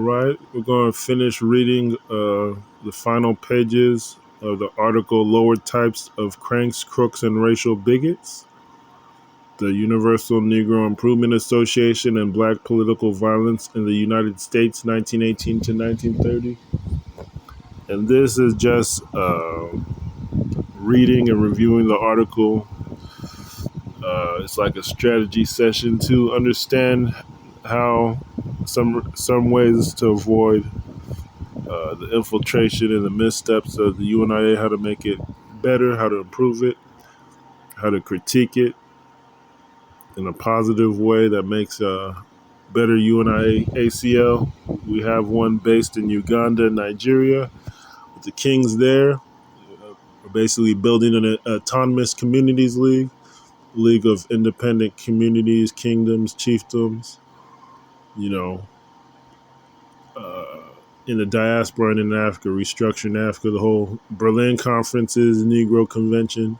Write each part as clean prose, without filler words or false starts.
right, we're going to finish reading the final pages of the article Lower Types of Cranks, Crooks, and Racial Bigots, the Universal Negro Improvement Association and Black Political Violence in the United States, 1918 to 1930. And this is just reading and reviewing the article. It's like a strategy session to understand how some ways to avoid the infiltration and the missteps of the UNIA, how to make it better, how to improve it, how to critique it in a positive way that makes a better UNIA ACL. We have one based in Uganda and Nigeria with the Kings there. We're basically building an autonomous communities league of independent communities, kingdoms, chiefdoms, in the diaspora and in Africa, restructuring Africa, the whole Berlin conferences, Negro Convention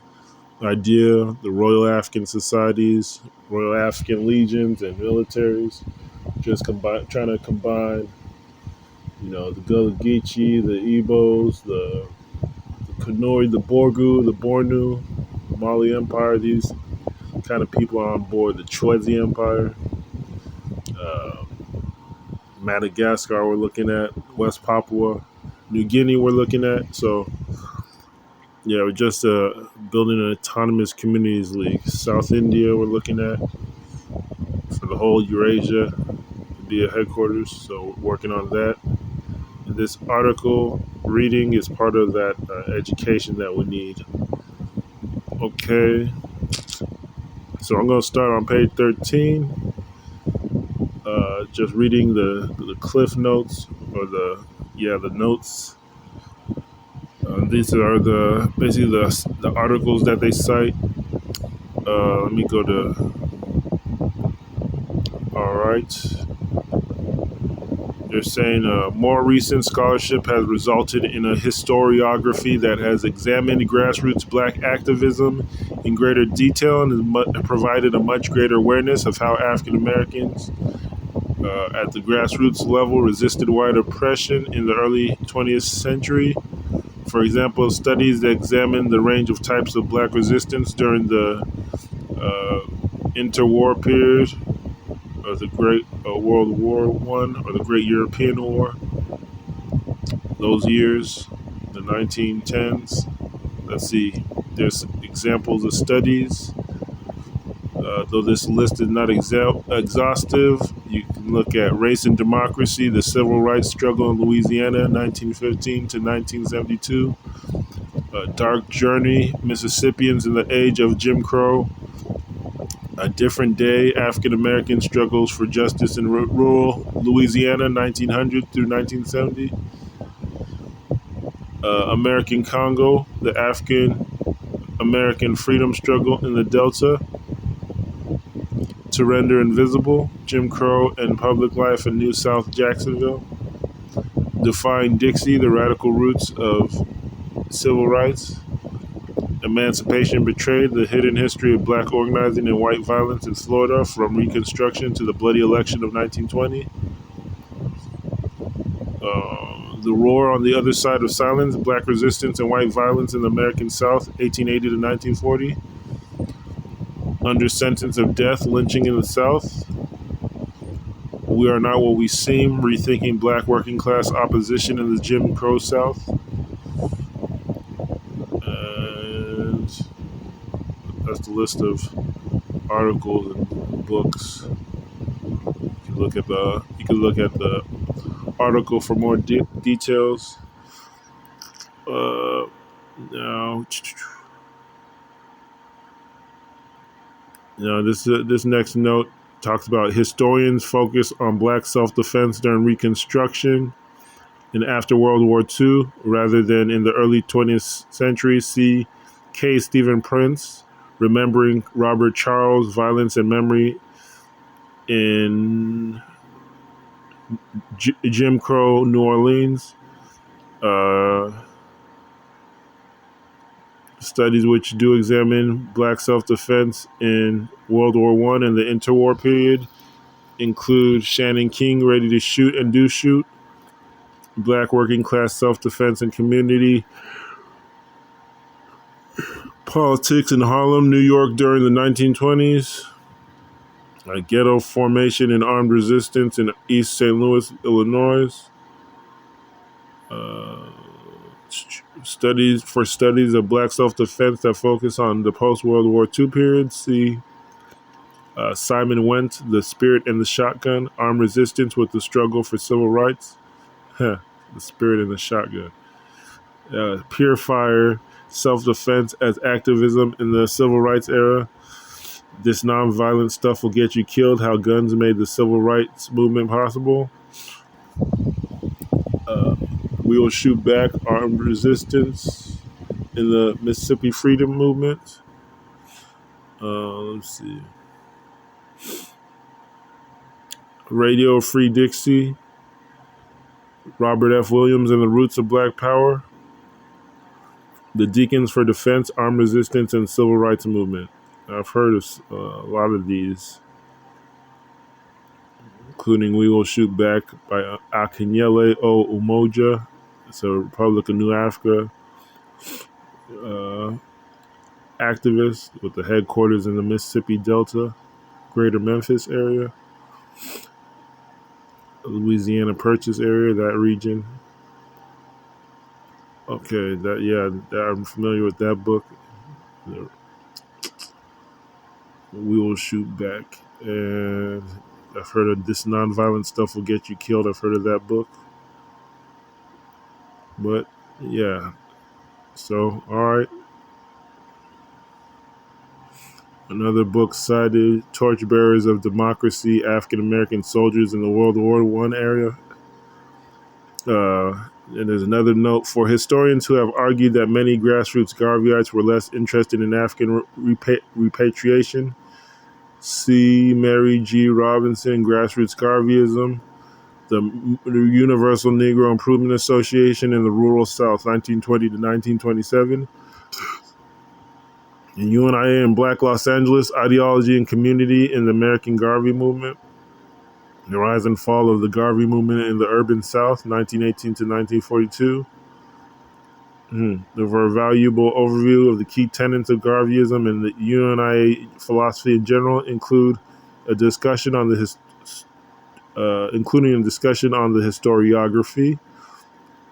idea, the Royal African Societies, Royal African Legions and militaries, just trying to combine, the Gullah Geechee, the Igbos, the Kanuri, the Borgu, the Bornu, the Mali Empire, these kind of people are on board, the Chwezi Empire, Madagascar we're looking at, West Papua, New Guinea we're looking at. So, yeah, we're just building an autonomous communities league. South India we're looking at for the whole Eurasia to be a headquarters. So we're working on that. And this article reading is part of that education that we need. Okay. So I'm going to start on page 13. Just reading the cliff notes or the notes. These are basically the articles that they cite. Let me go to. All right. They're saying more recent scholarship has resulted in a historiography that has examined grassroots black activism in greater detail and has provided a much greater awareness of how African Americans at the grassroots level resisted white oppression in the early 20th century. For example, studies that examine the range of types of black resistance during the interwar period of the Great World War I or the Great European War, those years, the 1910s. Let's see, there's examples of studies. Though this list is not exhaustive, you can look at Race and Democracy, the Civil Rights Struggle in Louisiana, 1915 to 1972. Dark Journey, Mississippians in the Age of Jim Crow. A Different Day, African American Struggles for Justice in Rural Louisiana, 1900 through 1970. American Congo, the African American Freedom Struggle in the Delta. To Render Invisible, Jim Crow and Public Life in New South Jacksonville. Defying Dixie, the Radical Roots of Civil Rights. Emancipation Betrayed, the Hidden History of Black Organizing and White Violence in Florida from Reconstruction to the Bloody Election of 1920. The Roar on the Other Side of Silence, Black Resistance and White Violence in the American South, 1880 to 1940. Under Sentence of Death, Lynching in the South. We Are Not What We Seem, Rethinking Black Working Class Opposition in the Jim Crow South. And that's the list of articles and books. You can look at the article for more details. Now, this next note talks about historians focus on black self-defense during Reconstruction and after World War II, rather than in the early 20th century. See K. Stephen Prince, Remembering Robert Charles, Violence and Memory in Jim Crow, New Orleans. Studies which do examine black self-defense in World War I and the interwar period include Shannon King, Ready to Shoot and Do Shoot, Black Working Class Self-Defense and Community Politics in Harlem, New York during the 1920s, Ghetto Formation and Armed Resistance in East St. Louis, Illinois, studies of Black self-defense that focus on the post-World War II period. See Simon Went, The Spirit and the Shotgun, Armed Resistance with the Struggle for Civil Rights. The Spirit and the Shotgun. Pure Fire, Self-Defense as Activism in the Civil Rights Era. This Nonviolent Stuff Will Get You Killed, How Guns Made the Civil Rights Movement Possible. We Will Shoot Back, Armed Resistance in the Mississippi Freedom Movement. Let's see. Radio Free Dixie, Robert F. Williams and the Roots of Black Power. The Deacons for Defense, Armed Resistance, and Civil Rights Movement. I've heard of a lot of these, including We Will Shoot Back by Akinyele O. Umoja. It's a Republic of New Africa activist with the headquarters in the Mississippi Delta, Greater Memphis area, Louisiana Purchase area, that region. Okay, I'm familiar with that book. We Will Shoot Back. And I've heard of This Nonviolent Stuff Will Get You Killed. I've heard of that book. But, yeah. So, all right. Another book cited, Torchbearers of Democracy, African American Soldiers in the World War I area. And there's another note, for historians who have argued that many grassroots Garveyites were less interested in African repatriation, see Mary G. Robinson, Grassroots Garveyism, the Universal Negro Improvement Association in the Rural South, 1920 to 1927, and UNIA in Black Los Angeles, Ideology and Community in the American Garvey Movement, the rise and fall of the Garvey movement in the urban South, 1918 to 1942. The very valuable overview of the key tenets of Garveyism and the UNIA philosophy in general include a discussion on including a discussion on the historiography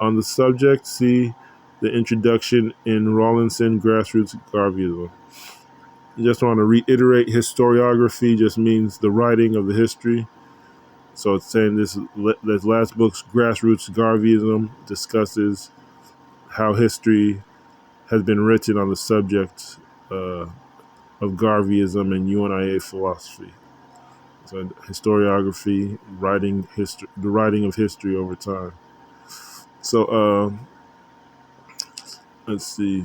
on the subject. See the introduction in Rawlinson, Grassroots Garveyism. I just want to reiterate, historiography just means the writing of the history. So it's saying this last book's Grassroots Garveyism discusses how history has been written on the subject of Garveyism and UNIA philosophy. So historiography, the writing of history over time. So let's see.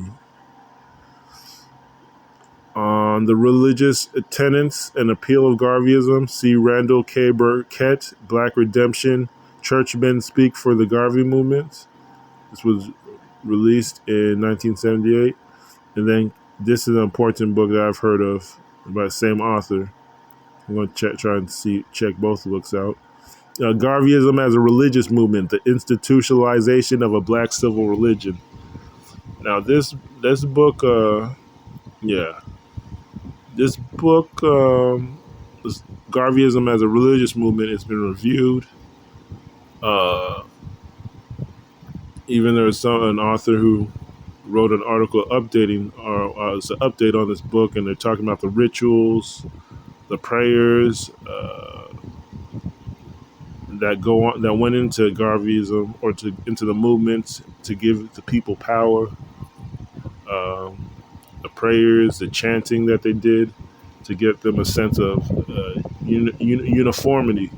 On the religious tenets and appeal of Garveyism, see Randall K. Burkett, Black Redemption, Churchmen Speak for the Garvey Movement. This was released in 1978. And then this is an important book that I've heard of by the same author. I'm going to try and check both books out. Garveyism as a Religious Movement, the Institutionalization of a Black Civil Religion. Now this book, this book, Garveyism as a Religious Movement, has been reviewed. Even there's an author who wrote an article updating, or it's an update on this book, and they're talking about the rituals, the prayers that went into Garveyism or into the movement to give the people power. The prayers, the chanting that they did to get them a sense of uniformity.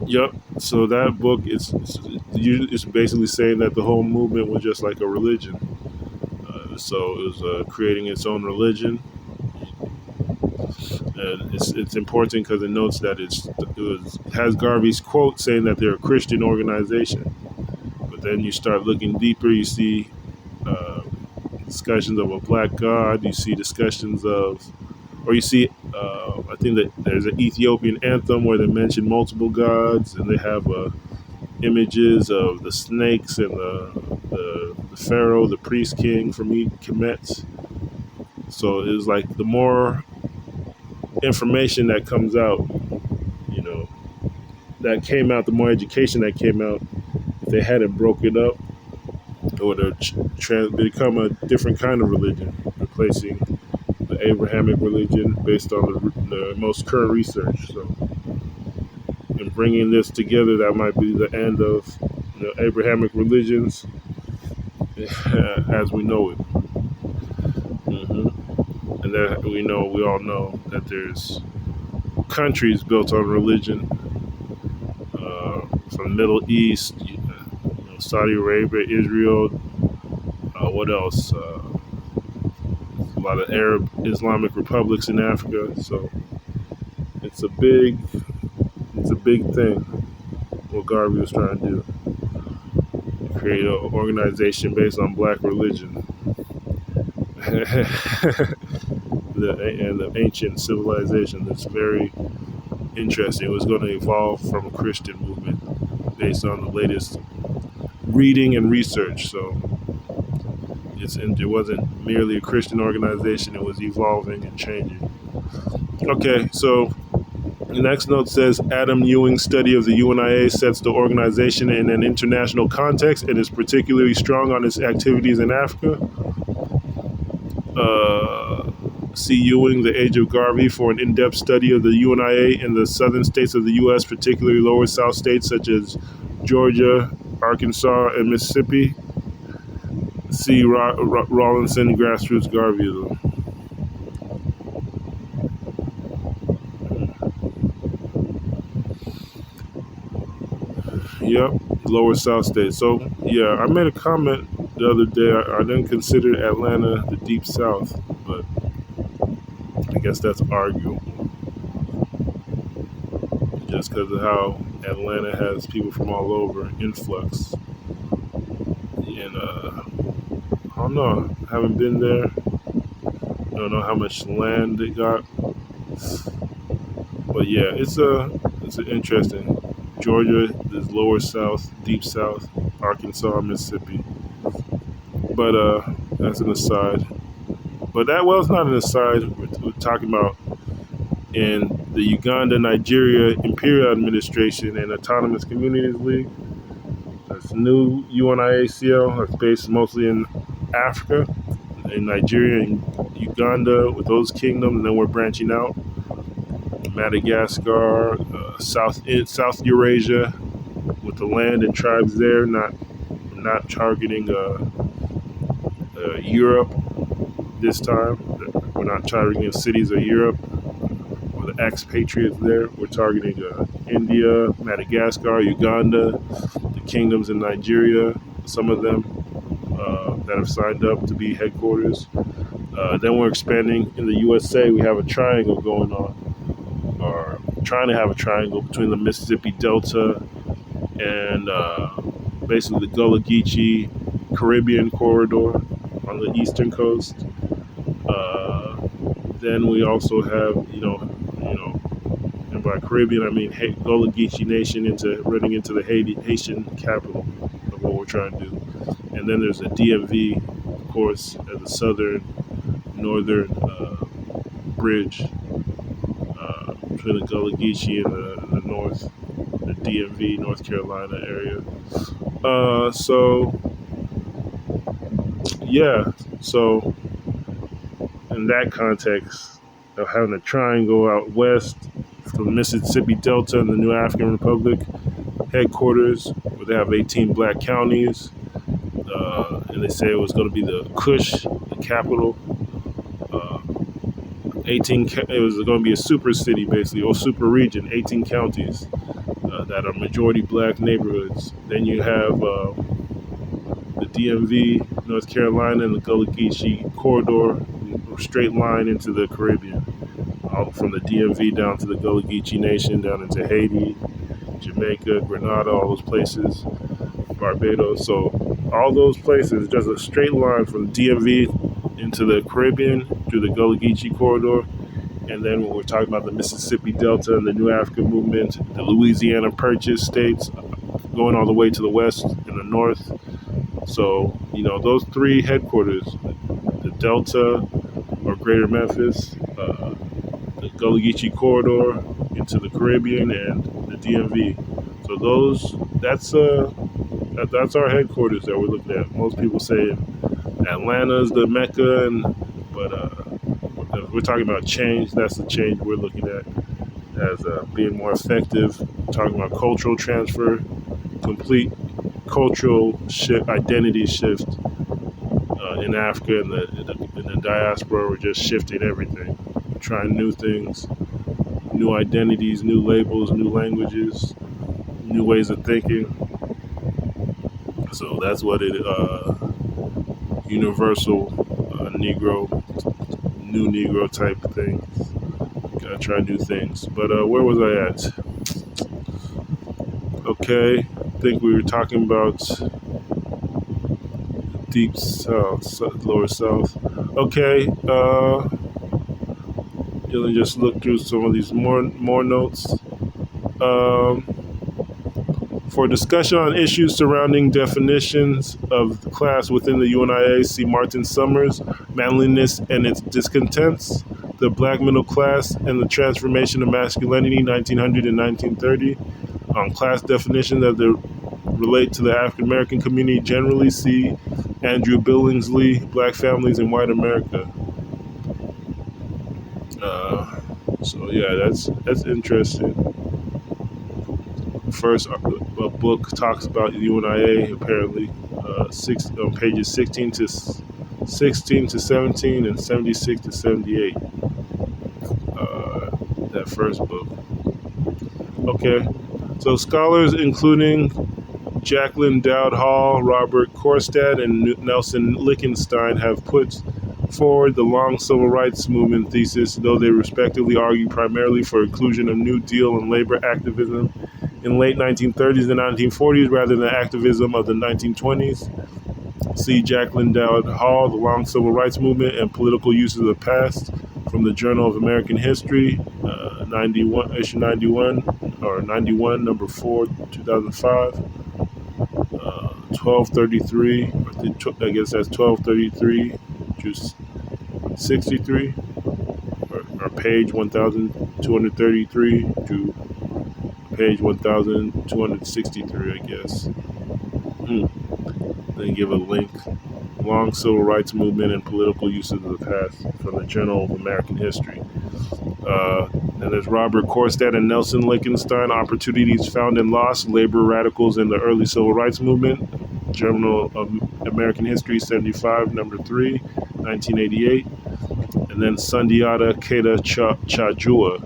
Yep. So that book is basically saying that the whole movement was just like a religion. So it was creating its own religion, and it's important because it notes that it has Garvey's quote saying that they're a Christian organization. But then you start looking deeper, you see. 'Discussions of a black God. You see discussions of, including discussion on the historiography on the subject. So it's saying this or you see, I think that there's an Ethiopian anthem where they mention multiple gods, and they have images of the snakes and the pharaoh, the priest king from Kemet. So it's like the more information that comes out, you know, that came out, the more education that came out. If they hadn't broke it up, it would have become a different kind of religion, replacing the Abrahamic religion based on the most current research. So, in bringing this together, that might be the end of the Abrahamic religions as we know it. And that we all know that there's countries built on religion, from the Middle East, Saudi Arabia, Israel. What else? A lot of Arab Islamic republics in Africa. So it's a big thing. What Garvey was trying to do, create an organization based on black religion. The ancient civilization. That's very interesting. It was going to evolve from a Christian movement based on the latest reading and research. So it wasn't merely a Christian organization. It was evolving and changing. Okay, so the next note says Adam Ewing's study of the UNIA sets the organization in an international context and is particularly strong on its activities in Africa. See Ewing, The Age of Garvey, for an in-depth study of the UNIA in the southern states of the U.S., particularly lower south states such as Georgia, Arkansas, and Mississippi. See Rawlinson, Grassroots Garveyism. Yep, lower south states. So, yeah, I made a comment the other day. I didn't consider Atlanta the deep south, but I guess that's arguable. Just because of how Atlanta has people from all over, influx. And I don't know, I haven't been there. I don't know how much land they got. But yeah, it's an interesting. Georgia is lower south, deep south, Arkansas, Mississippi. But that's an aside. But it's not an aside. We're talking about in the Uganda-Nigeria Imperial Administration and Autonomous Communities League. That's new UNIACL. That's based mostly in Africa, in Nigeria and Uganda with those kingdoms. And then we're branching out. Madagascar, South Eurasia with the land and tribes there, not targeting Europe this time. We're not targeting cities of Europe or the expatriates there. We're targeting India, Madagascar, Uganda, the kingdoms in Nigeria, some of them that have signed up to be headquarters. Then we're expanding in the USA. We have a triangle going on, or trying to have a triangle between the Mississippi Delta and basically the Gullah Geechee Caribbean corridor on the eastern coast. Then we also have, and by Caribbean I mean Gullah Geechee Nation running into the Haitian capital of what we're trying to do. And then there's the DMV, of course, as the northern bridge between the Gullah Geechee and the north, the DMV, North Carolina area. So in that context of having a triangle out west from the Mississippi Delta and the New African Republic headquarters, where they have 18 black counties, and they say it was going to be the Kush, the capital. It was going to be a super city, basically, or super region, 18 counties that are majority black neighborhoods. Then you have the DMV, North Carolina, and the Gullah Geechee corridor, straight line into the Caribbean, from the DMV down to the Gullah Geechee Nation, down into Haiti, Jamaica, Grenada, all those places, Barbados. So all those places, just a straight line from DMV into the Caribbean through the Gullah Geechee corridor, And then when we're talking about the Mississippi Delta and the New African movement, the Louisiana Purchase states going all the way to the west and the north. So, those three headquarters, the Delta or Greater Memphis, the Gullah Geechee corridor into the Caribbean, and the DMV. So that's our headquarters that we're looking at. Most people say Atlanta's the Mecca, but if we're talking about change, that's the change we're looking at as being more effective. We're talking about cultural transfer, complete cultural identity shift in Africa and in the diaspora. We're just shifting everything, trying new things, new identities, new labels, new languages, new ways of thinking. So that's what universal Negro, new Negro type thing. Gotta try new things. But where was I at? Okay, I think we were talking about deep south, lower south. Okay, you'll just look through some of these more notes. For discussion on issues surrounding definitions of the class within the UNIA, see Martin Summers, Manliness and Its Discontents, The Black Middle Class and the Transformation of Masculinity, 1900 and 1930. On class definitions that relate to the African American community generally, see Andrew Billingsley, Black Families in White America. So yeah, that's interesting. First, a book talks about the UNIA apparently, on pages 16 to 17 and 76 to 78. That first book. Okay, so scholars including Jacqueline Dowd Hall, Robert Korstad, and Nelson Lichtenstein have put forward the long civil rights movement thesis, though they respectively argue primarily for inclusion of New Deal and labor activism in late 1930s and 1940s rather than activism of the 1920s. See Jacqueline Dowd Hall, The Long Civil Rights Movement and Political Uses of the Past, from the Journal of American History, 91, issue 91, or 91, number 4, 2005. 1233, I guess that's 1233 to 63, or page 1233 to page 1263, I guess. Then give a link. Long Civil Rights Movement and Political Uses of the Past, from the Journal of American History. And there's Robert Korstad and Nelson Lichtenstein, Opportunities Found and Lost, Labor Radicals in the Early Civil Rights Movement, Journal of American History 75, number 3, 1988. And then Sundiata Keita Chajua.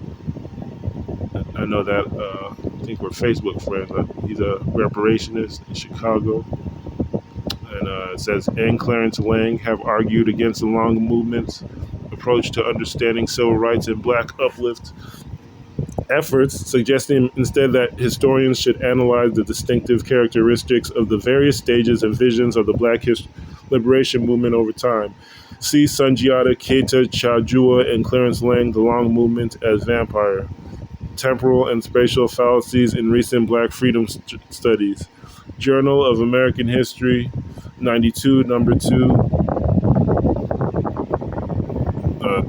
I know that, I think we're Facebook friends. He's a reparationist in Chicago. And it says, and Clarence Lang have argued against the long movement's approach to understanding civil rights and black uplift efforts, suggesting instead that historians should analyze the distinctive characteristics of the various stages and visions of the black liberation movement over time. See Sundiata Keita Chajua and Clarence Lang, The Long Movement as Vampire, Temporal and Spatial Fallacies in Recent Black Freedom Studies. Journal of American History, 92, number 2,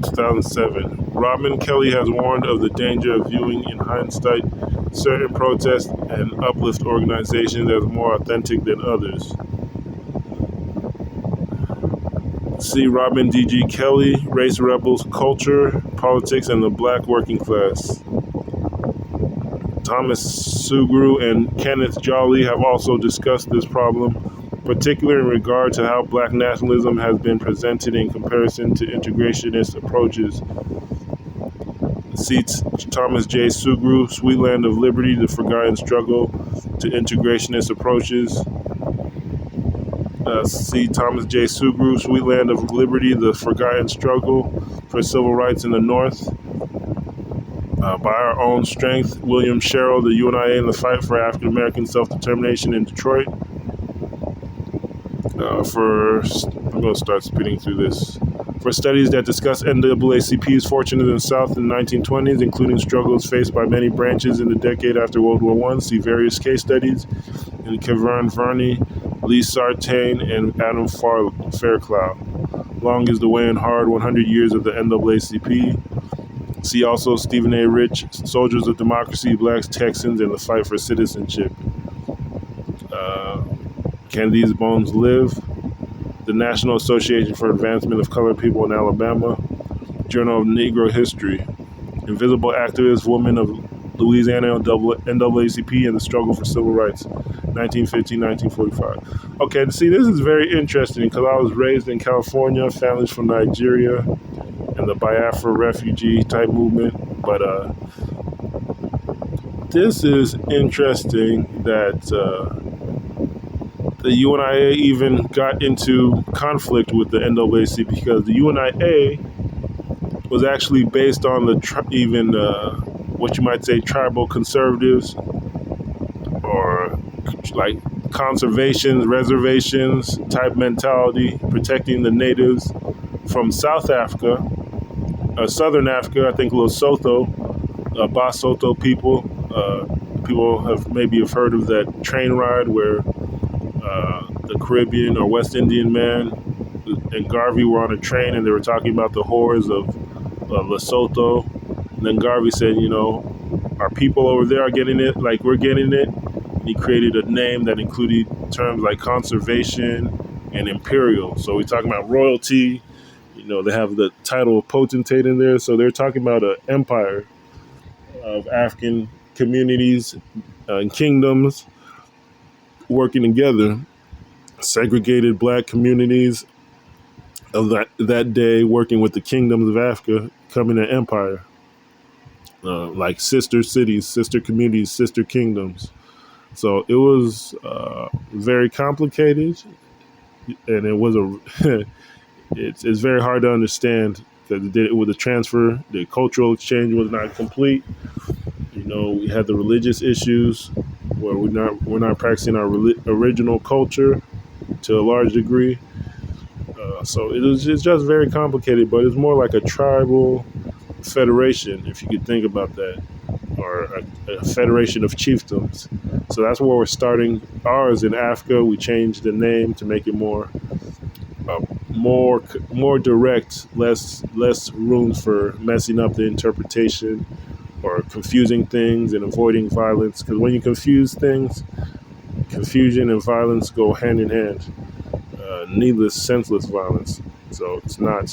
2007. Robin Kelly has warned of the danger of viewing in hindsight certain protest and uplift organizations as more authentic than others. See Robin D.G. Kelly, Race Rebels, Culture, Politics, and the Black Working Class. Thomas Sugru and Kenneth Jolly have also discussed this problem, particularly in regard to how black nationalism has been presented in comparison to integrationist approaches. See Thomas J. Sugru, Sweetland of Liberty, The Forgotten Struggle to Integrationist Approaches. See Thomas J. Sugru, Sweetland of Liberty, The Forgotten Struggle for Civil Rights in the North. By Our Own Strength, William Sherrill, The UNIA and the Fight for African American Self-Determination in Detroit. I'm going to start speeding through this. For studies that discuss NAACP's fortunes in the South in the 1920s, including struggles faced by many branches in the decade after World War I, see various case studies in Kevin Varney, Lee Sartain, and Adam Fairclough. Long is the Way and Hard, 100 Years of the NAACP. See also Stephen A. Rich, Soldiers of Democracy, Blacks, Texans, and the Fight for Citizenship. Can These Bones Live? The National Association for Advancement of Colored People in Alabama. Journal of Negro History. Invisible Activist Woman of Louisiana, NAACP, and the Struggle for Civil Rights, 1915-1945. Okay, see, this is very interesting because I was raised in California, families from Nigeria, and the Biafra refugee type movement. But this is interesting that the UNIA even got into conflict with the NAACP because the UNIA was actually based on the what you might say tribal conservatives or like conservation, reservations type mentality, protecting the natives from South Africa, Southern Africa, I think Lesotho, Basotho people. People have heard of that train ride where the Caribbean or West Indian man and Garvey were on a train and they were talking about the horrors of Lesotho. And then Garvey said, our people over there are getting it like we're getting it. And he created a name that included terms like conservation and imperial. So we're talking about royalty. They have the title of potentate in there. So they're talking about an empire of African communities and kingdoms working together. Segregated black communities of that day working with the kingdoms of Africa, becoming an empire. Like sister cities, sister communities, sister kingdoms. So it was very complicated, and it was it's very hard to understand because with the transfer, the cultural exchange was not complete. We had the religious issues where we're not practicing our original culture to a large degree. So it's just very complicated, but it's more like a tribal federation, if you could think about that, or a federation of chiefdoms. So that's where we're starting ours in Africa. We changed the name to make it more direct, less room for messing up the interpretation or confusing things and avoiding violence. Because when you confuse things, confusion and violence go hand in hand. Needless, senseless violence. So it's not.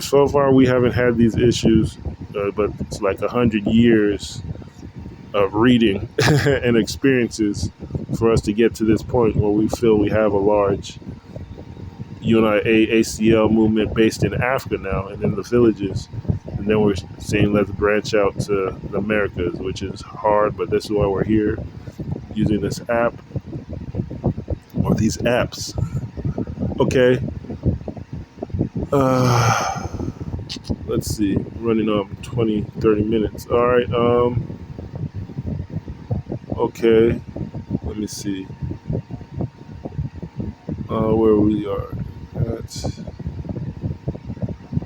So far we haven't had these issues, but it's like 100 years of reading and experiences for us to get to this point where we feel we have a large UNIAACL movement based in Africa now and in the villages. And then we're saying let's branch out to the Americas, which is hard, but this is why we're here using this app or these apps. Okay. Let's see, running on 20-30 minutes. All right. Okay. Let me see where we are at.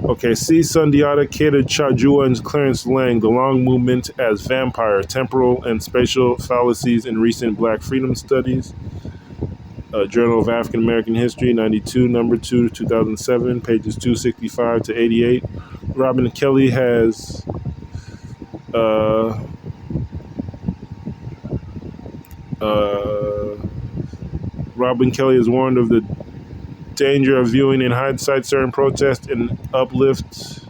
Okay, see Sundiata, Keda Chajua, and Clarence Lang, The Long Movement as Vampire, Temporal and Spatial Fallacies in Recent Black Freedom Studies. Journal of African American History, 92, number 2, 2007, pages 265 to 88. Robin Kelly has warned of the danger of viewing in hindsight certain protests and uplift.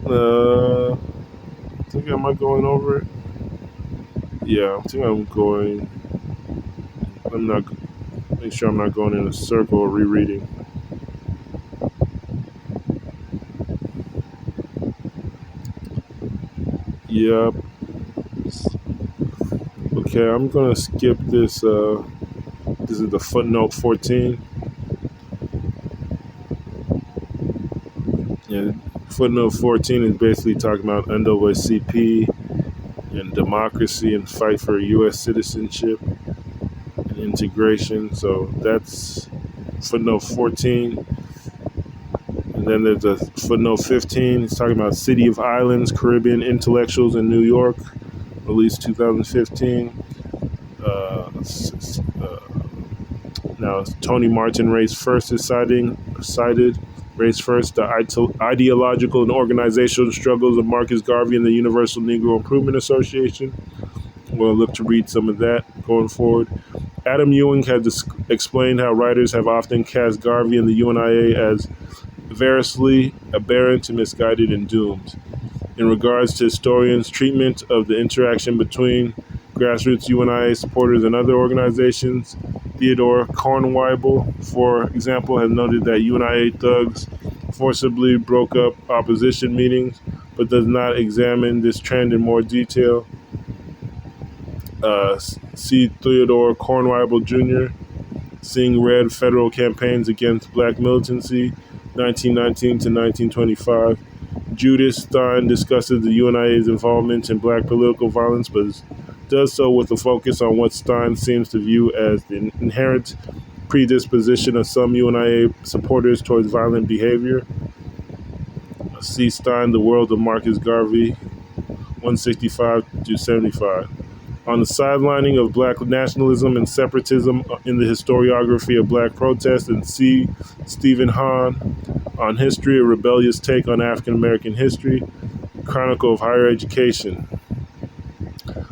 I think am I going over it? Yeah, I think I'm going. I'm not. Make sure I'm not going in a circle or rereading. Yep. Okay, I'm gonna skip this. This is the footnote 14. And footnote 14 is basically talking about NAACP and democracy and fight for U.S. citizenship and integration. So that's footnote 14. And then there's a footnote 15. It's talking about City of Islands, Caribbean Intellectuals in New York, released 2015. Now, Tony Martin raised first is cited, raised first the ideological and organizational struggles of Marcus Garvey and the Universal Negro Improvement Association. We'll look to read some of that going forward. Adam Ewing has explained how writers have often cast Garvey and the UNIA as variously aberrant, misguided, and doomed. In regards to historians' treatment of the interaction between grassroots UNIA supporters and other organizations, Theodore Kornweibel, for example, has noted that UNIA thugs forcibly broke up opposition meetings, but does not examine this trend in more detail. See Theodore Kornweibel Jr., Seeing Red Federal Campaigns Against Black Militancy, 1919 to 1925. Judith Stein discusses the UNIA's involvement in black political violence, but does so with a focus on what Stein seems to view as the inherent predisposition of some UNIA supporters towards violent behavior. See Stein, The World of Marcus Garvey, 165 to 75. On the sidelining of black nationalism and separatism in the historiography of black protests, and see Stephen Hahn on History, a Rebellious Take on African American History, Chronicle of Higher Education.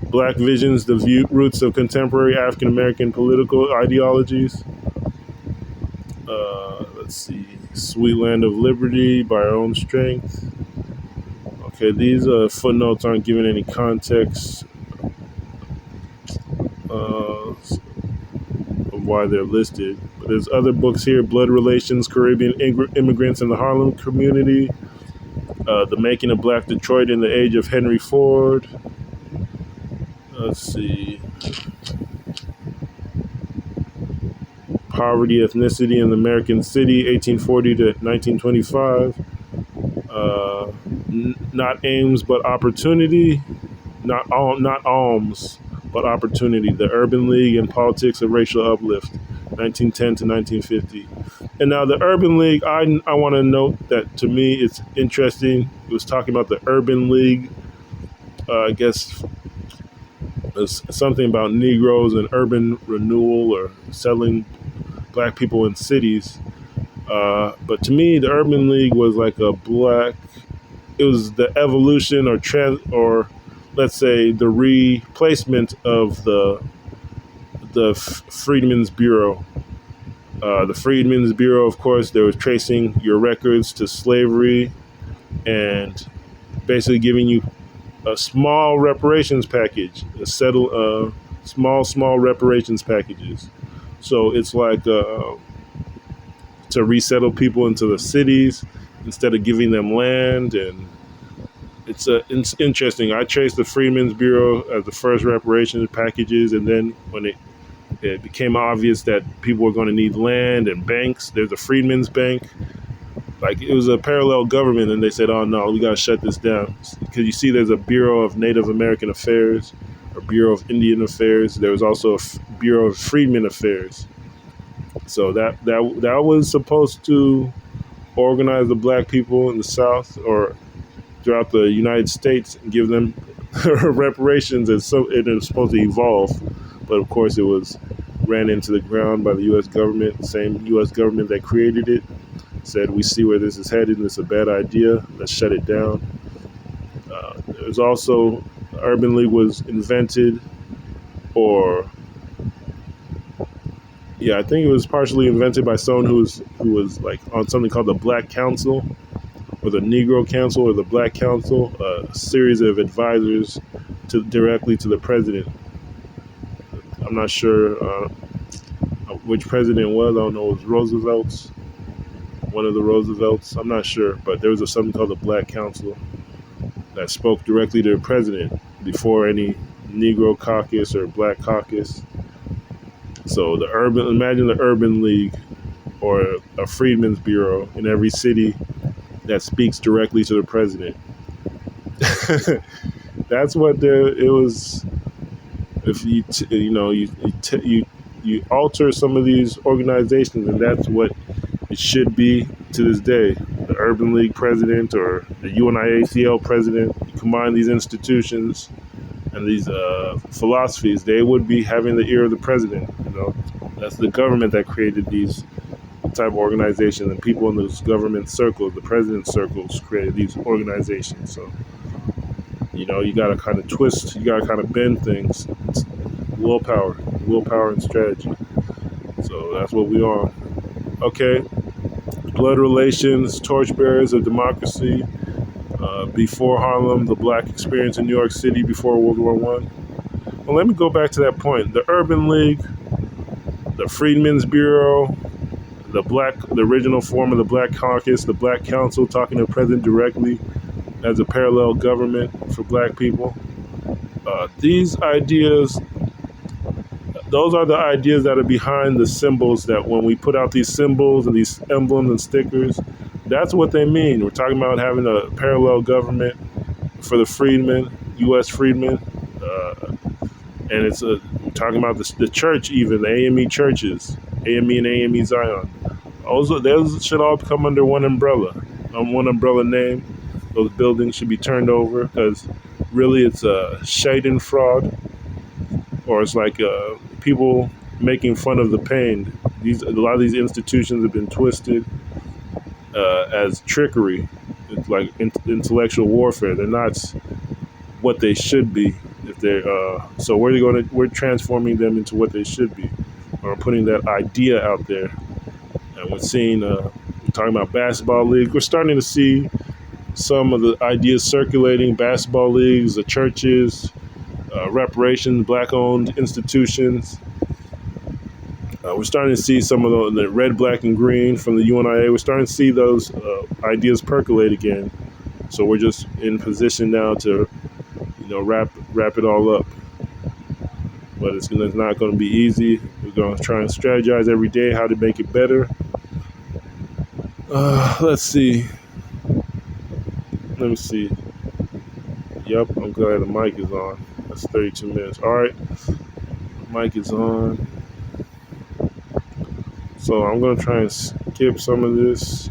Black Visions, The Roots of Contemporary African American Political Ideologies. Let's see, Sweet Land of Liberty, By Our Own Strength. Okay, these footnotes aren't giving any context of why they're listed. But there's other books here: Blood Relations, Caribbean Immigrants in the Harlem Community, The Making of Black Detroit in the Age of Henry Ford. Let's see, Poverty, Ethnicity in the American City, 1840 to 1925. Not Aims but Opportunity, not alms but opportunity, The Urban League and Politics of Racial Uplift, 1910 to 1950. And now the Urban League, I want to note that to me it's interesting. It was talking about the Urban League. I guess it's something about Negroes and urban renewal or settling black people in cities. But to me, the Urban League was like it was the evolution or let's say the replacement of the Freedmen's Bureau. The Freedmen's Bureau, of course, they were tracing your records to slavery and basically giving you a small reparations package, small reparations packages. So it's like to resettle people into the cities instead of giving them land. And it's interesting. I traced the Freedmen's Bureau as the first reparations packages, and then when it became obvious that people were going to need land and banks, there's a Freedmen's Bank. Like, it was a parallel government, and they said, oh no, we got to shut this down. Because you see there's a Bureau of Native American Affairs, a Bureau of Indian Affairs. There was also a Bureau of Freedmen Affairs. So that was supposed to organize the black people in the South or throughout the United States and give them reparations, and so it was supposed to evolve. But of course, it was ran into the ground by the U.S. government, the same U.S. government that created it. Said, we see where this is headed, and it's a bad idea. Let's shut it down. There's also, Urban League was invented, I think it was partially invented by someone who was like on something called the Black Council, or the Negro Council, or the Black Council, a series of advisors directly to the president. I'm not sure which president it was. I don't know. It was Roosevelt's. One of the Roosevelts, I'm not sure, but there was something called the Black Council that spoke directly to the president before any Negro caucus or Black caucus. So imagine the Urban League or a Freedmen's Bureau in every city that speaks directly to the president. That's what it was. If you you alter some of these organizations, and that's what it should be to this day. The Urban League president or the UNIAACL president, combine these institutions and these philosophies, they would be having the ear of the president. That's the government that created these type of organizations, and people in those government circles, the president's circles, created these organizations. So, you got to kind of twist, you got to kind of bend things. It's willpower and strategy. So that's what we are. Okay. Blood relations, torchbearers of democracy. Before Harlem, the black experience in New York City before World War I. Well, let me go back to that point. The Urban League, the Freedmen's Bureau, the original form of the Black Caucus, the Black Council talking to the president directly as a parallel government for black people. These ideas, those are the ideas that are behind the symbols, that when we put out these symbols and these emblems and stickers, that's what they mean. We're talking about having a parallel government for the freedmen, U.S. freedmen. And we're talking about the church, even the AME churches, AME and AME Zion. Those should all come under one umbrella name. Those buildings should be turned over, because really it's a shade and fraud, or it's like people making fun of the pain. A lot of these institutions have been twisted as trickery. It's like intellectual warfare. They're not what they should be. So we're transforming them into what they should be, or putting that idea out there. And we're talking about basketball league. We're starting to see some of the ideas circulating: basketball leagues, the churches, reparations, black-owned institutions. We're starting to see some of the red, black, and green from the UNIA. We're starting to see those ideas percolate again. So we're just in position now to, wrap it all up. But it's not going to be easy. We're going to try and strategize every day how to make it better. Let's see. Let me see. Yep, I'm glad the mic is on. That's 32 minutes. All right. Mic is on. So I'm going to try and skip some of this.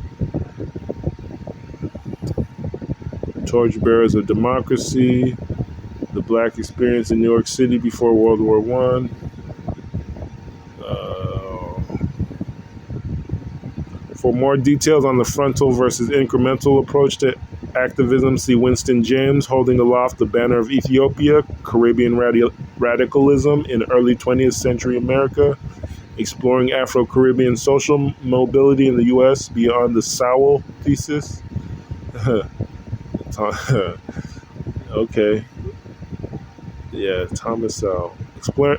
Torchbearers of democracy, the black experience in New York City before World War I. For more details on the frontal versus incremental approach to activism, see Winston James, Holding Aloft the Banner of Ethiopia, Caribbean Radicalism in Early 20th Century America, Exploring Afro-Caribbean Social Mobility in the U.S. Beyond the Sowell Thesis. Okay. Yeah, Thomas Sowell.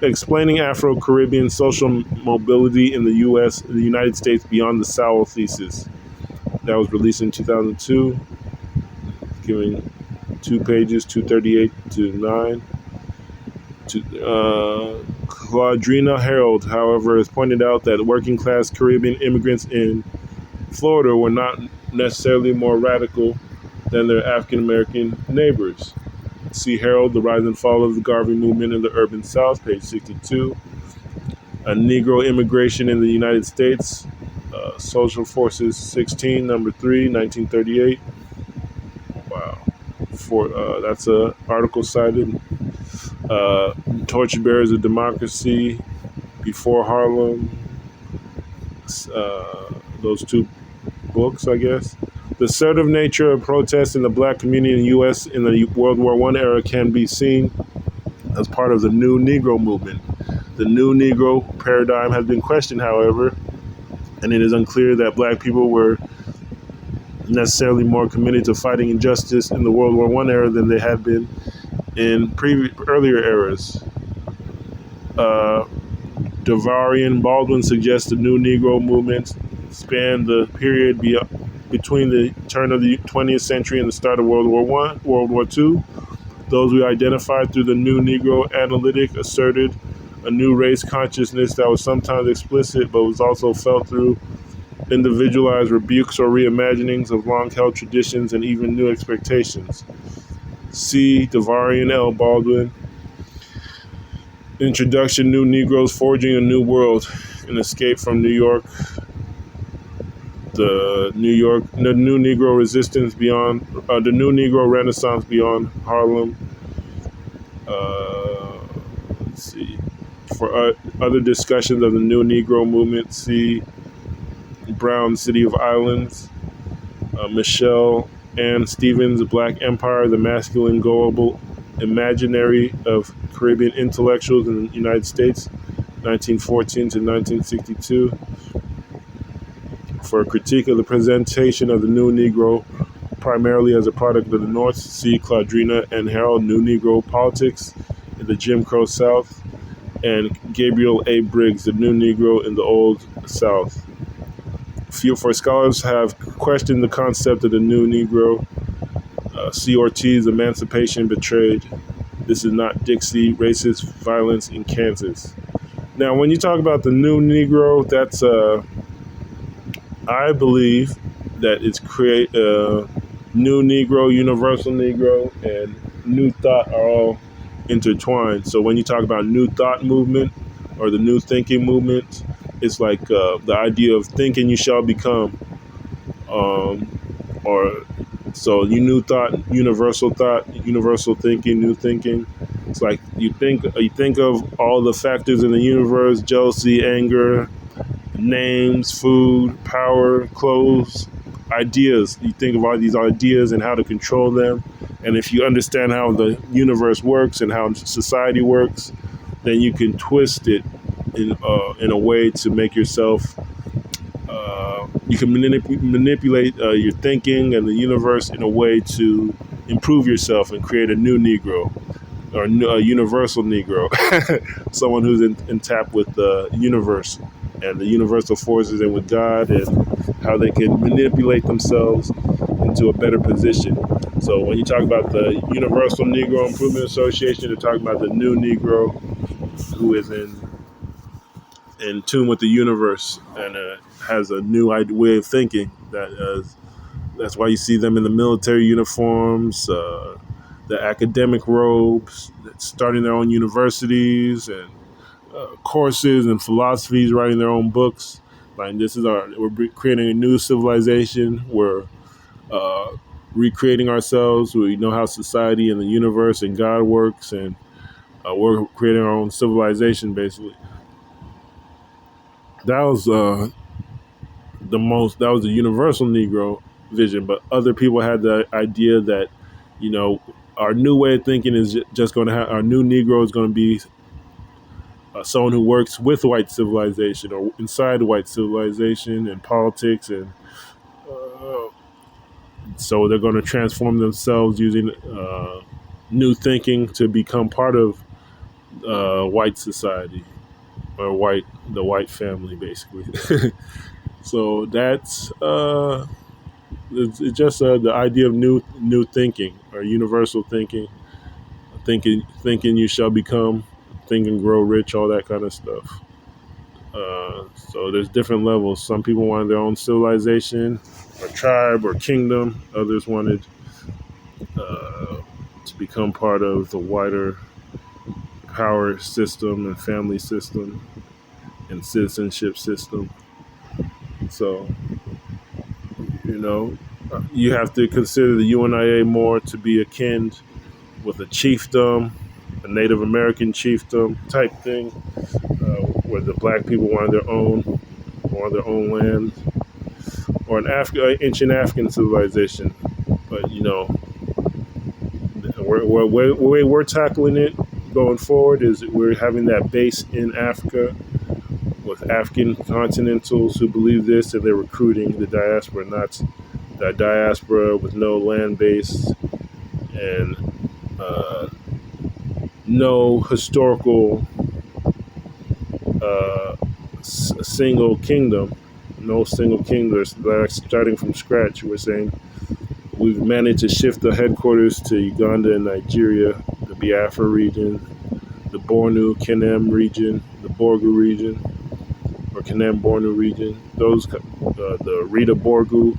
Explaining Afro-Caribbean Social Mobility in the U.S. and the United States Beyond the Sowell Thesis. That was released in 2002, giving 2 pages, 238 to 9. Claudrina Harold, however, has pointed out that working-class Caribbean immigrants in Florida were not necessarily more radical than their African-American neighbors. See Harold, The Rise and Fall of the Garvey Movement in the Urban South, page 62. A Negro Immigration in the United States, Social Forces 16, number 3, 1938. Wow. That's an article cited. Torchbearers of Democracy, Before Harlem. Those 2 books, I guess. The assertive nature of protests in the black community in the U.S. in the World War I era can be seen as part of the New Negro movement. The New Negro paradigm has been questioned, however, and it is unclear that black people were necessarily more committed to fighting injustice in the World War I era than they had been in earlier eras. Davarian Baldwin suggests the New Negro movement spanned the period between the turn of the 20th century and the start of World War II. Those we identified through the New Negro analytic asserted a new race consciousness that was sometimes explicit but was also felt through individualized rebukes or reimaginings of long-held traditions and even new expectations. C. Davarian L. Baldwin. Introduction: New Negroes Forging a New World, an escape from New York. The New Negro Resistance beyond, the New Negro Renaissance beyond Harlem. Let's see. For other discussions of the New Negro movement, see Brown, City of Islands. Michelle Ann Stevens, Black Empire, the Masculine Global Imaginary of Caribbean Intellectuals in the United States, 1914 to 1962. For a critique of the presentation of the New Negro, primarily as a product of the North, see Claudrina and Harold, New Negro Politics in the Jim Crow South, and Gabriel A. Briggs, The New Negro in the Old South. For scholars have questioned the concept of the New Negro, C. Ortiz, Emancipation Betrayed. This is not Dixie, Racist Violence in Kansas. Now, when you talk about the New Negro, that's, I believe that it's New Negro, Universal Negro, and New Thought are all intertwined. So when you talk about New Thought movement or the New Thinking movement, it's like the idea of thinking you shall become, or so you New Thought, Universal Thinking, New Thinking. It's like you think of all the factors in the universe: jealousy, anger, names, food, power, clothes, ideas. You think of all these ideas and how to control them. And if you understand how the universe works and how society works, then you can twist it in a way to make yourself. You can manipulate your thinking and the universe in a way to improve yourself and create a new Negro, or a universal Negro, someone who's in tap with the universe and the universal forces and with God, and how they can manipulate themselves into a better position. So when you talk about the Universal Negro Improvement Association, they're talking about the new Negro who is in tune with the universe and has a new way of thinking. That's why you see them in the military uniforms, the academic robes, starting their own universities and courses and philosophies, writing their own books. Like we're creating a new civilization. We're recreating ourselves. We know how society and the universe and God works, and we're creating our own civilization. Basically, that was the universal Negro vision. But other people had the idea that, our new way of thinking is just going to have our new Negro is going to be someone who works with white civilization or inside white civilization and politics, and so they're going to transform themselves using new thinking to become part of white society or the white family, basically. So that's it's just the idea of new thinking or universal thinking you shall become, think and grow rich, all that kind of stuff. So there's different levels. Some people wanted their own civilization or tribe or kingdom. Others wanted to become part of the wider power system and family system and citizenship system. So, you have to consider the UNIA more to be akin with a chiefdom, a Native American chiefdom type thing, where the black people wanted their own land, or an ancient African civilization. But the way we're tackling it going forward is we're having that base in Africa with African continentals who believe this, and they're recruiting the diaspora, not that diaspora with no land base and no historical single kingdom. No single kingdom. They're starting from scratch. We're saying we've managed to shift the headquarters to Uganda and Nigeria, the Biafra region, the Bornu Kenem region, the Borgu region, or Kenem Bornu region. Those, the Rita Borgu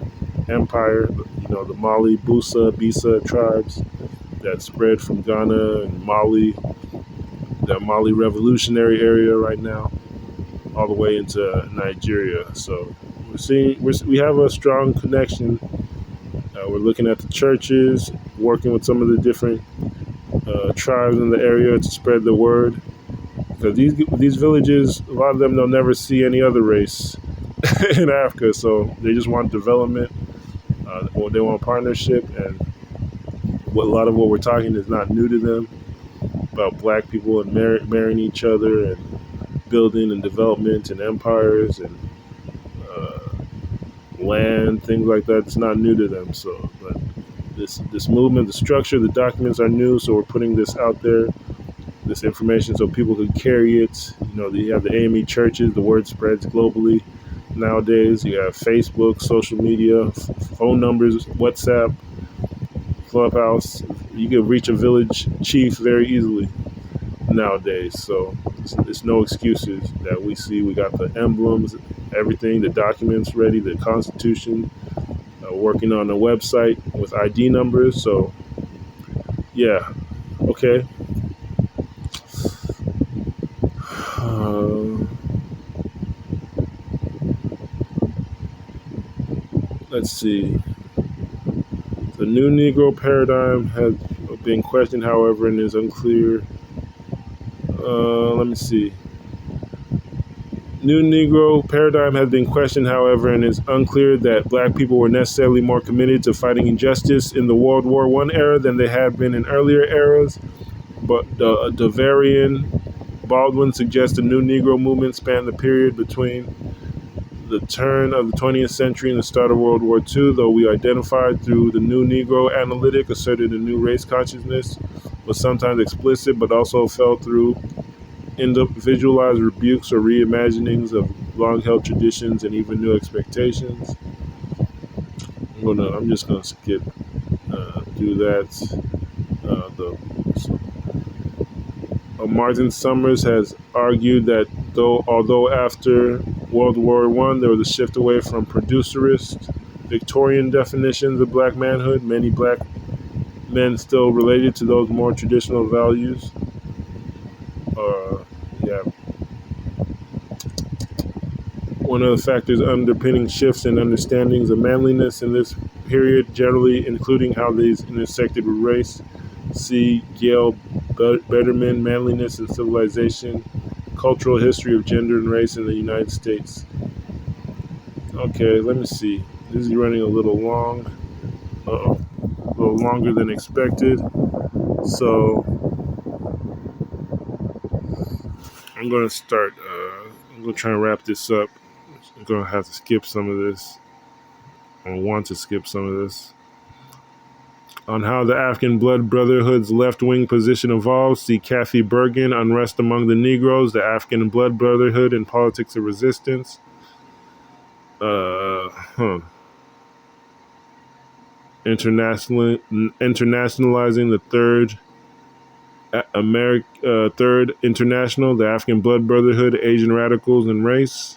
Empire, the Mali Busa Bisa tribes that spread from Ghana and Mali the Mali revolutionary area right now, all the way into Nigeria. So we have a strong connection. We're looking at the churches, working with some of the different tribes in the area to spread the word. Because these villages, a lot of them, they'll never see any other race in Africa. So they just want development, or they want partnership. And a lot of what we're talking is not new to them, about black people and marrying each other and building and development and empires and land, things like that. It's not new to them. So, but this movement, the structure, the documents are new. So we're putting this out there, this information, so people can carry it. You have the AME churches. The word spreads globally nowadays. You have Facebook, social media, phone numbers, WhatsApp, Clubhouse. You can reach a village chief very easily nowadays. So it's no excuses that we see. We got the emblems, everything, the documents ready, the Constitution, working on a website with ID numbers. So yeah, okay. Let's see. The new Negro paradigm has been questioned, however, and is unclear. Let me see. New Negro paradigm has been questioned, however, and it's unclear that black people were necessarily more committed to fighting injustice in the World War I era than they had been in earlier eras. But Davarian Baldwin suggests the New Negro movement spanned the period between the turn of the 20th century and the start of World War II, though we identified through the New Negro analytic asserted a new race consciousness was sometimes explicit, but also fell through individualized rebukes or reimaginings of long-held traditions and even new expectations. I'm just gonna skip through that. Martin Summers has argued that although after World War I there was a shift away from producerist Victorian definitions of black manhood, many black men still related to those more traditional values. One of the factors underpinning shifts in understandings of manliness in this period, generally including how these intersected with race. See Gail Betterman, Manliness and Civilization, Cultural History of Gender and Race in the United States. Okay, let me see. This is running a little long. A little longer than expected. So I'm going to start. I'm going to try and wrap this up. I'm going to have to skip some of this. I want to skip some of this. On how the African Blood Brotherhood's left-wing position evolves, see Kathy Bergen, Unrest Among the Negroes, the African Blood Brotherhood and Politics of Resistance. Internationalizing the Third International, the African Blood Brotherhood, Asian Radicals and Race.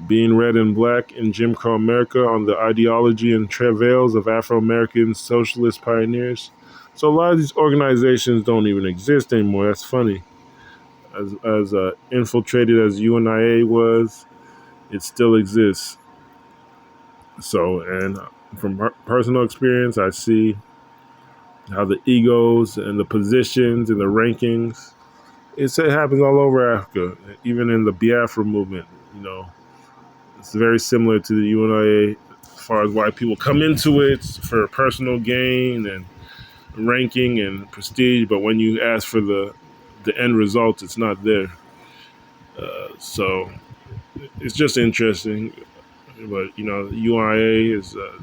Being Red and Black in Jim Crow America, on the ideology and travails of Afro-American socialist pioneers. So a lot of these organizations don't even exist anymore. That's funny. As infiltrated as UNIA was, it still exists. So, and from personal experience, I see how the egos and the positions and the rankings, it happens all over Africa, even in the Biafra movement, It's very similar to the UNIA as far as why people come into it for personal gain and ranking and prestige, but when you ask for the end result, it's not there. So it's just interesting. But UNIA is a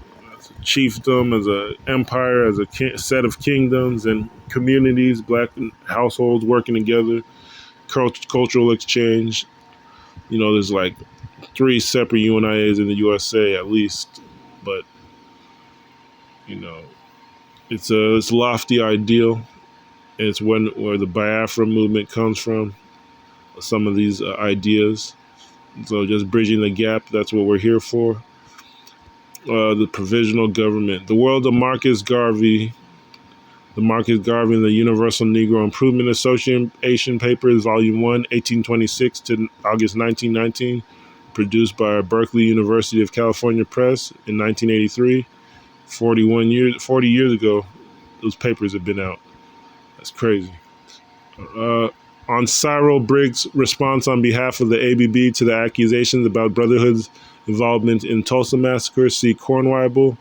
chiefdom, as a empire, as a set of kingdoms and communities, black households working together, cultural exchange. There's like 3 separate UNIAs in the USA at least, but it's a lofty ideal. And it's where the Biafra movement comes from. Some of these ideas. So just bridging the gap. That's what we're here for. The provisional government. The world of Marcus Garvey The Marcus Garvey and the Universal Negro Improvement Association Papers, Volume 1, 1826 to August 1919, produced by Berkeley University of California Press in 1983. 40 years ago, those papers have been out. That's crazy. On Cyril Briggs' response on behalf of the ABB to the accusations about Brotherhood's involvement in Tulsa Massacre, see Cornwibel.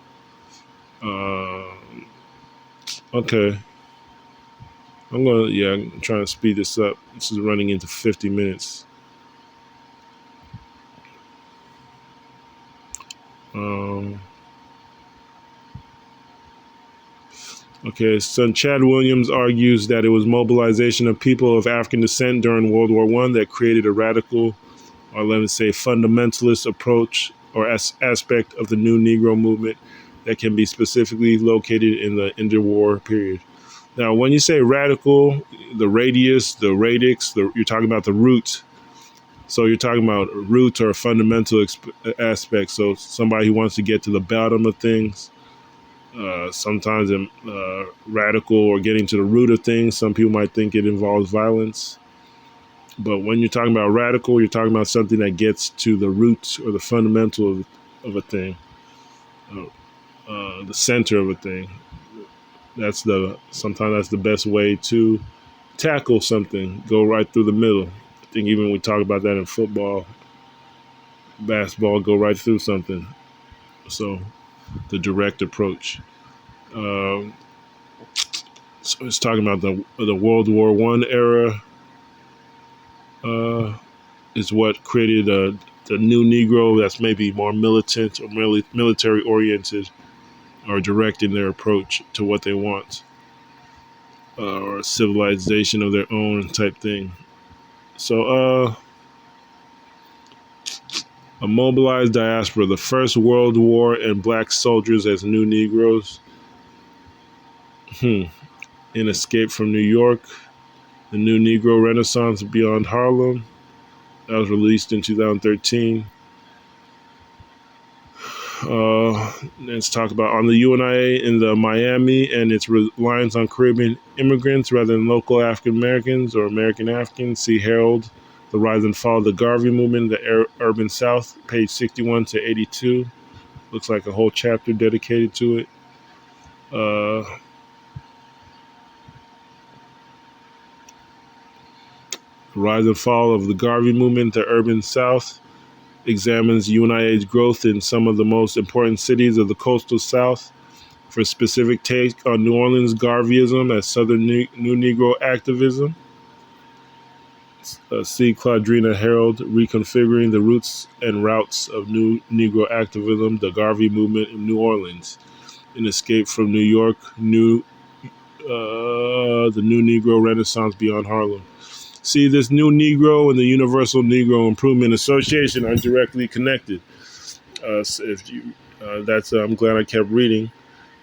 Okay. I'm trying to speed this up. This is running into 50 minutes. Son Chad Williams argues that it was mobilization of people of African descent during World War I that created a radical, or let me say fundamentalist approach or aspect of the new Negro movement that can be specifically located in the interwar period. Now, when you say radical, the radius, the radix, you're talking about the root. So you're talking about root or fundamental aspect. So somebody who wants to get to the bottom of things. Sometimes radical or getting to the root of things. Some people might think it involves violence. But when you're talking about radical, you're talking about something that gets to the roots or the fundamental of a thing, the center of a thing. Sometimes that's the best way to tackle something. Go right through the middle. I think even we talk about that in football, basketball, go right through something. So the direct approach. So it's talking about the World War I era. Is what created the new Negro that's maybe more militant or military oriented, or directing their approach to what they want, or a civilization of their own type thing. So, a mobilized diaspora, the First World War and black soldiers as new Negroes. In Escape from New York, the New Negro Renaissance Beyond Harlem. That was released in 2013. Let's talk about on the UNIA in the Miami and its reliance on Caribbean immigrants rather than local African Americans or American Africans. See Herald, The Rise and Fall of the Garvey Movement, the Urban South, page 61 to 82. Looks like a whole chapter dedicated to it. The Rise and Fall of the Garvey Movement, the Urban South, examines UNIA's growth in some of the most important cities of the coastal South. For a specific take on New Orleans Garveyism as Southern New Negro activism. See Claudrina Herald, Reconfiguring the Roots and Routes of New Negro Activism, the Garvey Movement in New Orleans. In Escape from New York, the New Negro Renaissance Beyond Harlem. See, this New Negro and the Universal Negro Improvement Association are directly connected. I'm glad I kept reading,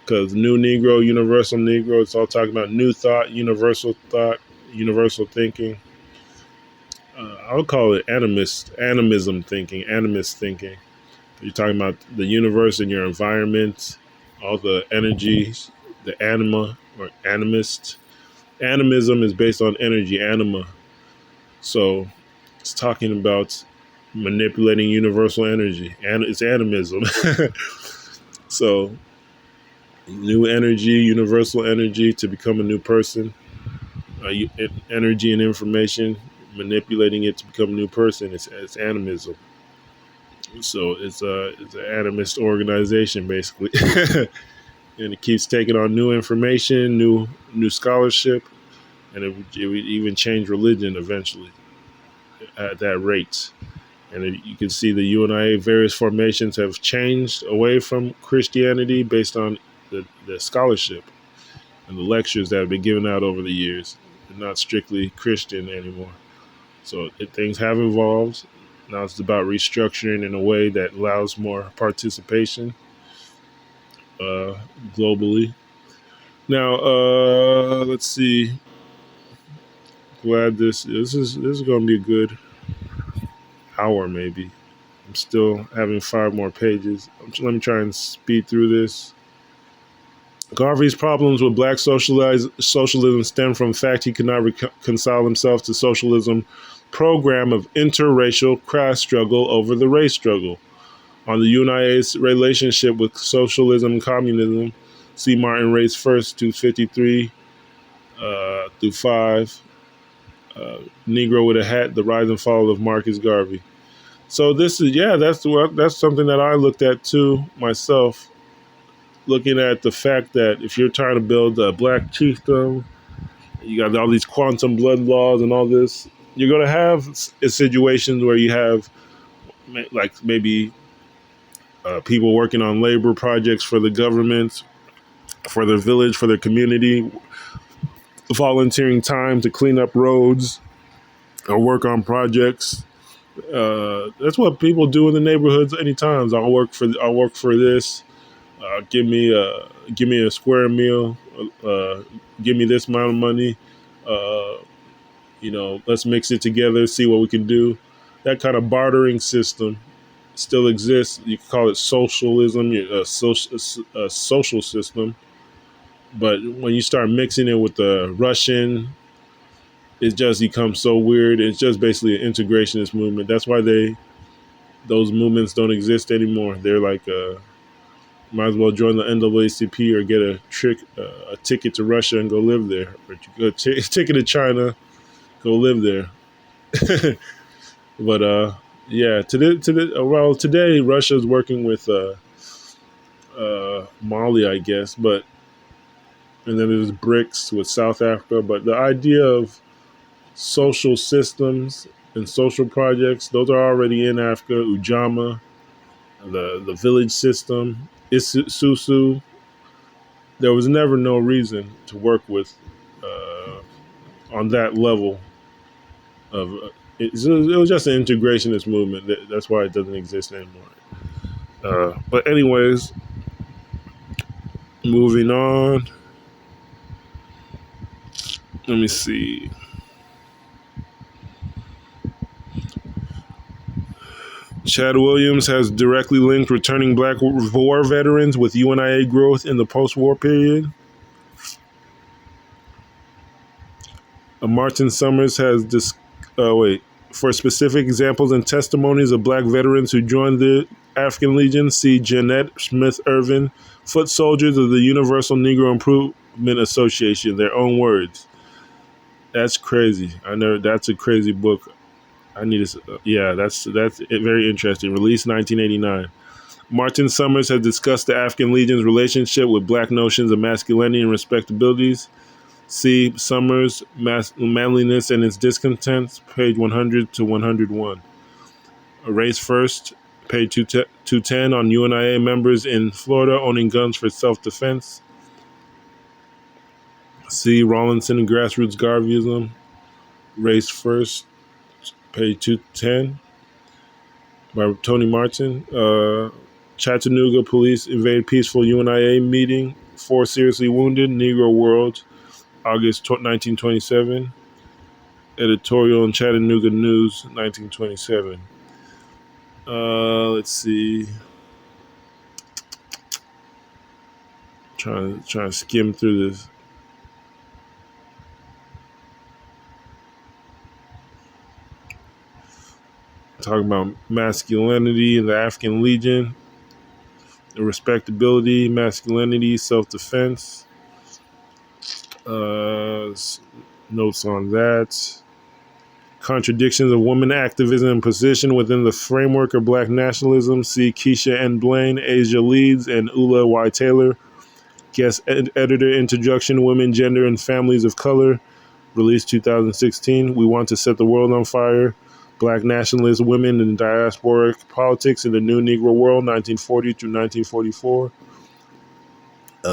because New Negro, Universal Negro, it's all talking about new thought, universal thinking. I would call it animist thinking. You're talking about the universe and your environment, all the energies, the anima or animist. Animism is based on energy, anima. So it's talking about manipulating universal energy, and it's animism. So new energy, universal energy to become a new person, energy and information, manipulating it to become a new person. It's animism. So it's an animist organization basically, and it keeps taking on new information, new scholarship, and it would even change religion eventually at that rate. And you can see the UNIA various formations have changed away from Christianity based on the scholarship and the lectures that have been given out over the years. They're not strictly Christian anymore. So things have evolved. Now it's about restructuring in a way that allows more participation globally. Now, let's see. Glad this is going to be a good hour, maybe. I'm still having 5 more pages. Let me try and speed through this. Garvey's problems with black socialism stem from the fact he could not reconcile himself to socialism program of interracial class struggle over the race struggle. On the UNIA's relationship with socialism and communism, see Martin Race First, 253 through 5, Negro with a Hat, The Rise and Fall of Marcus Garvey. So this is, that's something that I looked at too myself, looking at the fact that if you're trying to build a black chiefdom, you got all these quantum blood laws and all this, you're going to have situations where you have like maybe people working on labor projects for the government, for their village, for their community, volunteering time to clean up roads or work on projects. That's what people do in the neighborhoods. Anytime I'll work for this. Give me a square meal. Give me this amount of money. Uh, let's mix it together. See what we can do. That kind of bartering system still exists. You can call it socialism, a social system. But when you start mixing it with the Russian, it just becomes so weird. It's just basically an integrationist movement. That's why those movements don't exist anymore. They're like, might as well join the NAACP or get a ticket to Russia and go live there, or ticket to China, go live there. But today Russia's working with Mali, I guess, and then there's BRICS with South Africa. But the idea of social systems and social projects, those are already in Africa. Ujamaa, the village system, Isusu. There was never no reason to work with on that level of it was just an integrationist movement. That's why it doesn't exist anymore. But anyways, moving on. Let me see. Chad Williams has directly linked returning black war veterans with UNIA growth in the post-war period. Martin Summers has for specific examples and testimonies of black veterans who joined the African Legion, see Jeanette Smith Irvin, Foot Soldiers of the Universal Negro Improvement Association, their own words. That's crazy. I know that's a crazy book. I need to, that's very interesting. Released 1989. Martin Summers has discussed the African Legion's relationship with black notions of masculinity and respectabilities. See Summers, Manliness and Its Discontents, page 100 to 101. Race First, page 210, on UNIA members in Florida owning guns for self-defense. See Rawlinson and Grassroots Garveyism, Race First, page 210, by Tony Martin. Chattanooga police invade peaceful UNIA meeting, 4 seriously wounded, Negro World, August 1927. Editorial in Chattanooga News, 1927. Let's see. Trying to skim through this. Talking about masculinity in the African Legion, the respectability, masculinity, self-defense. Notes on that. Contradictions of women activism and position within the framework of black nationalism. See Keisha N. Blaine, Asia Leeds, and Ula Y. Taylor. Guest editor, Introduction, Women, Gender, and Families of Color. Released 2016. We Want to Set the World on Fire. Black Nationalist Women in Diasporic Politics in the New Negro World, 1940 through 1944.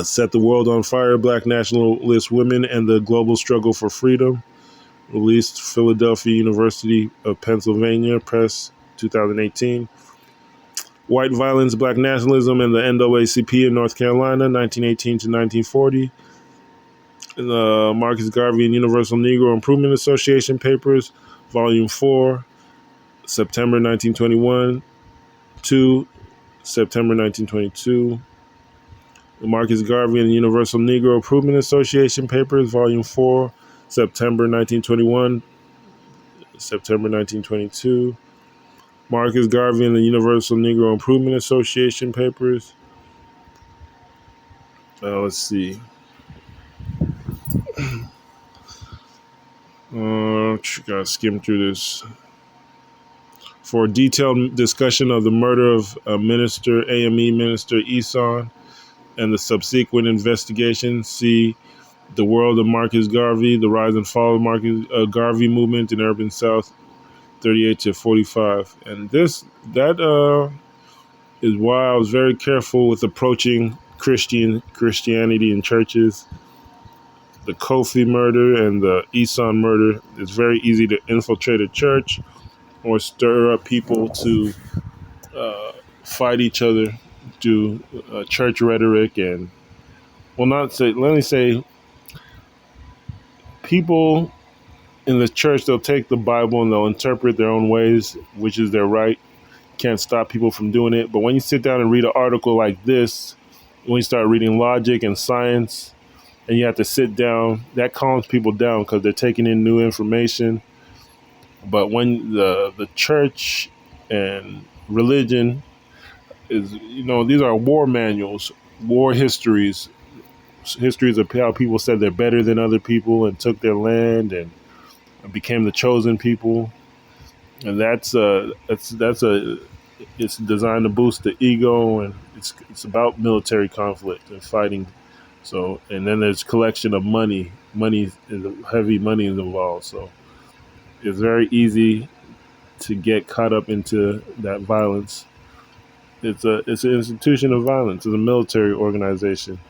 Set the World on Fire, Black Nationalist Women and the Global Struggle for Freedom. Released Philadelphia University of Pennsylvania Press, 2018. White Violence, Black Nationalism and the NAACP in North Carolina, 1918 to 1940. Marcus Garvey and Universal Negro Improvement Association Papers, Volume 4, September 1921 to September 1922. Marcus Garvey and the Universal Negro Improvement Association Papers, Volume 4, September 1921, September 1922. Marcus Garvey and the Universal Negro Improvement Association Papers. Let's see. Gotta skim through this. For a detailed discussion of the murder of AME Minister Eson and the subsequent investigation, see The World of Marcus Garvey, The Rise and Fall of Marcus Garvey Movement in Urban South, 38 to 45. And that is why I was very careful with approaching Christianity in churches. The Kofi murder and the Eson murder, it's very easy to infiltrate a church or stir up people to fight each other through church rhetoric and, let me say, people in the church, they'll take the Bible and they'll interpret their own ways, which is their right. Can't stop people from doing it. But when you sit down and read an article like this, when you start reading logic and science, and you have to sit down, that calms people down because they're taking in new information. But when the church and religion is, these are war manuals, war histories of how people said they're better than other people and took their land and became the chosen people. And it's designed to boost the ego, and it's about military conflict and fighting. So, and then there's collection of money. Heavy money is involved. So it's very easy to get caught up into that violence. It's an institution of violence. It's a military organization.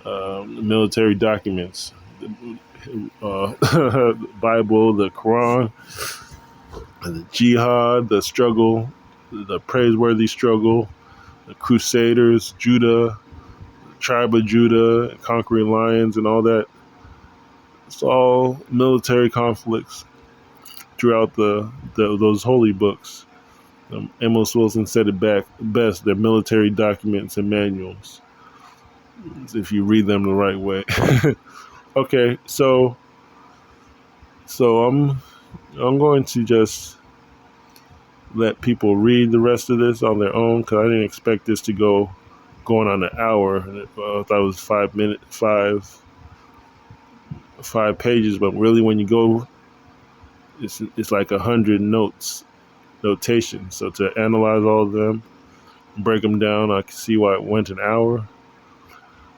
Military documents, the Bible, the Quran, the jihad, the struggle, the praiseworthy struggle, the Crusaders, Judah, tribe of Judah, conquering lions, and all that. It's all military conflicts throughout those holy books. Amos Wilson said it best. They're military documents and manuals, if you read them the right way. Okay, so I'm going to just let people read the rest of this on their own because I didn't expect this to going on an hour. I thought it was 5 minutes, five pages, but really when you go, it's like 100 notations. So to analyze all of them, break them down, I can see why it went an hour.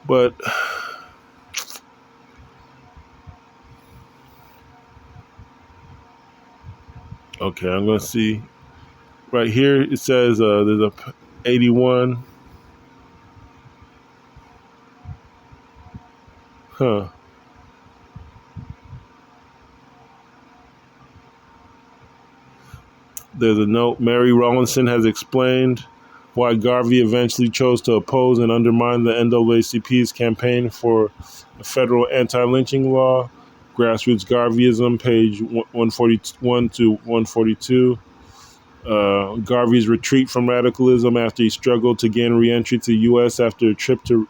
But okay, I'm gonna see right here. It says there's a 81. Huh. There's a note. Mary Rawlinson has explained why Garvey eventually chose to oppose and undermine the NAACP's campaign for a federal anti-lynching law. Grassroots Garveyism, page 141 to 142. Garvey's retreat from radicalism after he struggled to gain re-entry to the U.S. after a trip to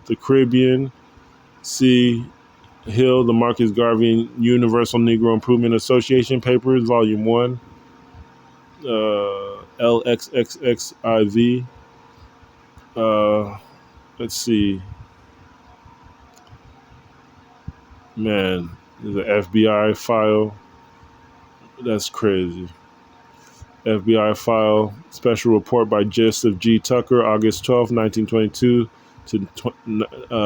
the Caribbean. See Hill, the Marcus Garvey Universal Negro Improvement Association Papers, Volume 1. LXXXIV. Let's see. Man, there's an FBI file. That's crazy. FBI file, special report by Joseph G. Tucker, August 12, 1922 to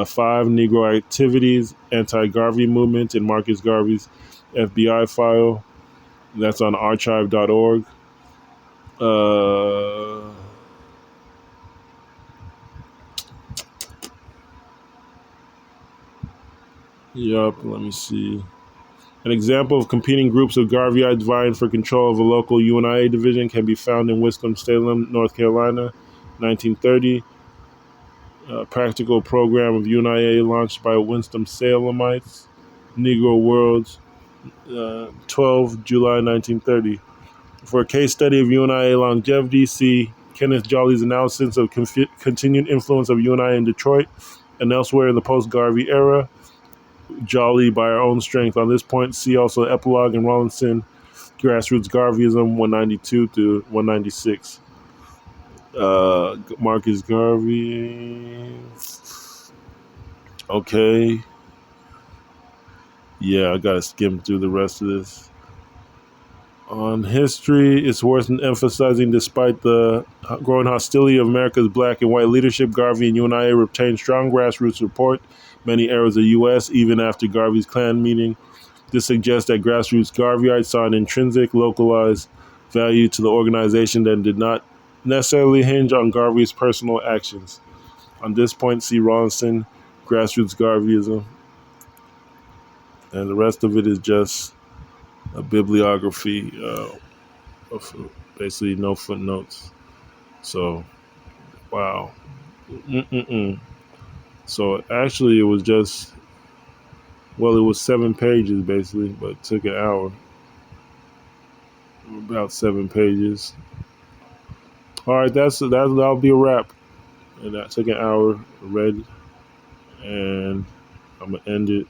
5 Negro activities, anti-Garvey movement in Marcus Garvey's FBI file. That's on archive.org. Let me see. An example of competing groups of Garveyites vying for control of a local UNIA division can be found in Winston-Salem, North Carolina, 1930. A practical program of UNIA launched by Winston-Salemites, Negro Worlds, 12 July 1930. For a case study of UNIA longevity, see Kenneth Jolly's analysis of continued influence of UNI in Detroit and elsewhere in the post-Garvey era. Jolly by our own strength. On this point, see also Epilogue and Rawlinson, Grassroots Garveyism, 192 to 196. Marcus Garvey. Okay. Yeah, I gotta skim through the rest of this. On history, it's worth emphasizing despite the growing hostility of America's black and white leadership, Garvey and UNIA retained strong grassroots support many areas of the U.S., even after Garvey's Klan meeting. This suggests that grassroots Garveyites saw an intrinsic, localized value to the organization that did not necessarily hinge on Garvey's personal actions. On this point, see Rawlinson, Grassroots Garveyism. And the rest of it is just a bibliography of basically no footnotes. So, wow. So actually it was just, well, it was 7 pages basically, but it took an hour. About 7 pages. All right, that'll be a wrap. And that took an hour, read, and I'm gonna end it.